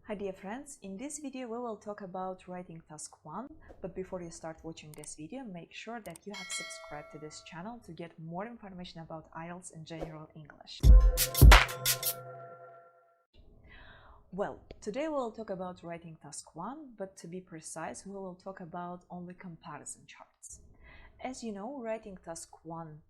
Hi dear friends, in this video we will talk about writing task 1, but before you start watching this video, make sure that you have subscribed to this channel to get more information about IELTS and general English. Well, today we will talk about writing task 1, but to be precise, we will talk about only comparison charts. As you know, writing task 1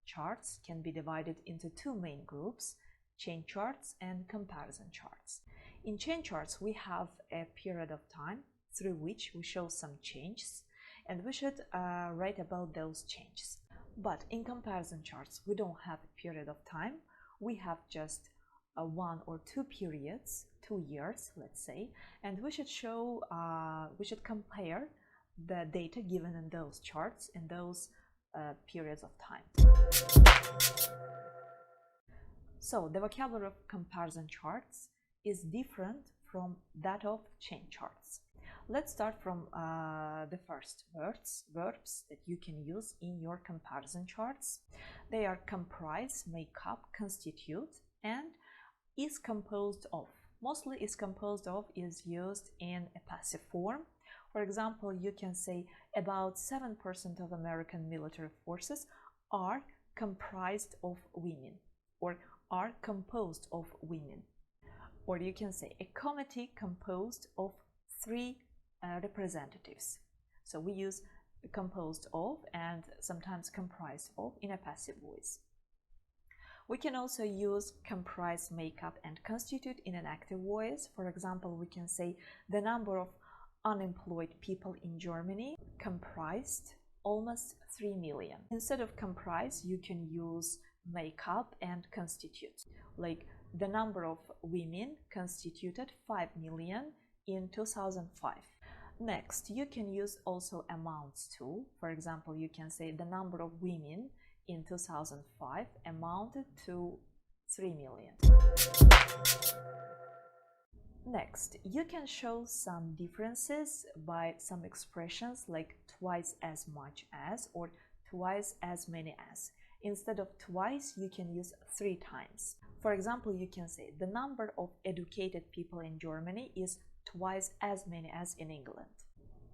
charts can be divided into two main groups, chain charts and comparison charts. In chain charts, we have a period of time through which we show some changes, and we should write about those changes. But in comparison charts, we don't have a period of time. We have just one or two periods, 2 years, let's say, and we should compare the data given in those charts in those periods of time. So the vocabulary of comparison charts is different from that of chain charts. Let's start from the first verbs that you can use in your comparison charts. They are comprise, make up, constitute, and is composed of. Mostly is composed of is used in a passive form. For example, you can say about 7% of American military forces are comprised of women, or are composed of women. Or you can say a committee composed of 3 representatives. So we use composed of and sometimes comprised of in a passive voice. We can also use comprise, make up, and constitute in an active voice. For example, we can say the number of unemployed people in Germany comprised almost 3 million. Instead of comprise, you can use make up and constitute. Like the number of women constituted 5 million in 2005. Next, you can use also amounts too. For example, you can say the number of women in 2005 amounted to 3 million. Next, you can show some differences by some expressions like twice as much as or twice as many as. Instead of twice, you can use 3 times. For example, you can say the number of educated people in Germany is twice as many as in England.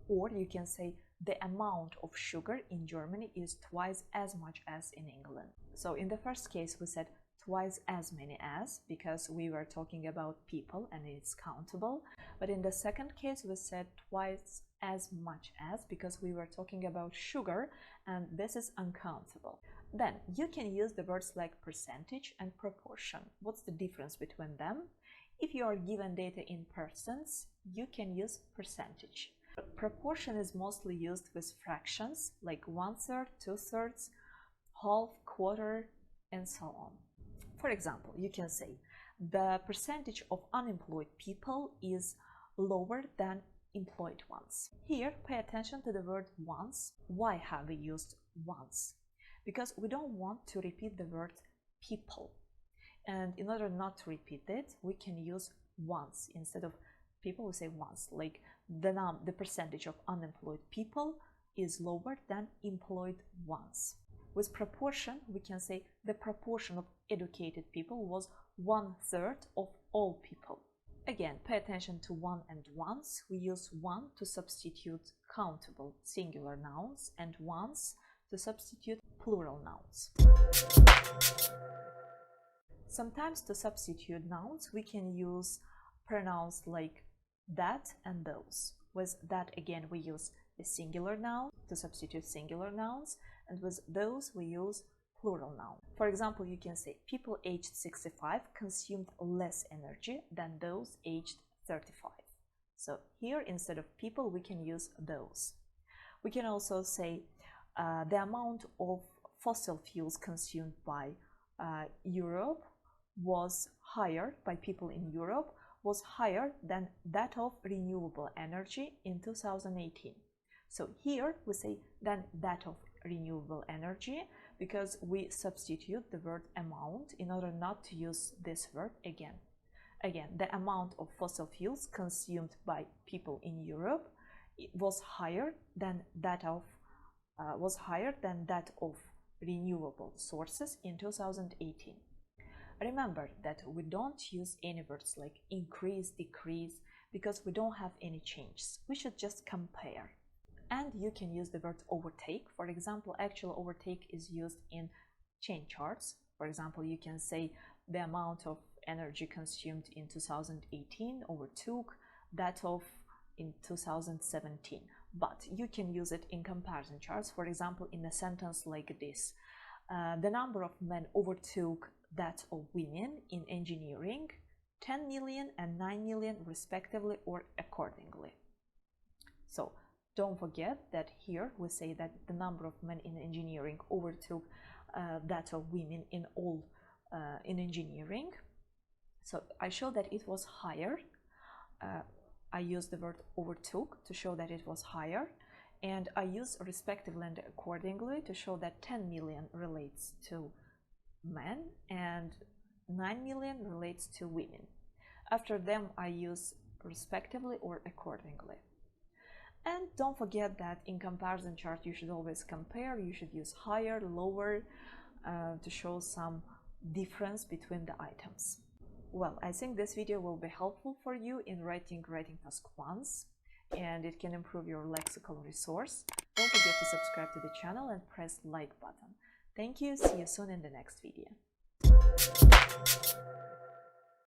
Or you can say the amount of sugar in Germany is twice as much as in England. So in the first case, we said twice as many as because we were talking about people and it's countable. But in the second case, we said twice as much as because we were talking about sugar and this is uncountable. Then you can use the words like percentage and proportion. What's the difference between them? If you are given data in persons, you can use percentage. Proportion is mostly used with fractions like 1/3, 2/3, half, quarter, and so on. For example, you can say the percentage of unemployed people is lower than employed ones. Here, pay attention to the word once. Why have we used once? Because we don't want to repeat the word people. And in order not to repeat it, we can use once. Instead of people, we say once. Like the percentage of unemployed people is lower than employed ones. With proportion, we can say the proportion of educated people was 1/3 of all people. Again, pay attention to one and once. We use one to substitute countable singular nouns and once to substitute plural nouns. Sometimes to substitute nouns, we can use pronouns like that and those. With that, again, we use a singular noun to substitute singular nouns, and with those, we use plural noun. For example, you can say people aged 65 consumed less energy than those aged 35. So here, instead of people, we can use those. We can also say the amount of fossil fuels consumed by Europe was higher, by people in Europe, was higher than that of renewable energy in 2018. So here we say than that of renewable energy because we substitute the word amount in order not to use this word again. Again, the amount of fossil fuels consumed by people in Europe was higher than that of renewable sources in 2018. Remember that we don't use any words like increase, decrease, because we don't have any changes. We should just compare. And you can use the word overtake. For example, actual overtake is used in chain charts. For example, you can say the amount of energy consumed in 2018 overtook that of in 2017. But you can use it in comparison charts. For example, in a sentence like this, the number of men overtook that of women in engineering, 10 million and 9 million respectively or accordingly. So don't forget that here we say that the number of men in engineering overtook that of women in all in engineering. So I show that it was higher. I use the word overtook to show that it was higher, and I use respectively and accordingly to show that 10 million relates to men and 9 million relates to women. After them I use respectively or accordingly. And don't forget that in comparison chart you should always compare. You should use higher, lower to show some difference between the items. Well, I think this video will be helpful for you in writing task 1, and it can improve your lexical resource. Don't forget to subscribe to the channel and press like button. Thank you. See you soon in the next video.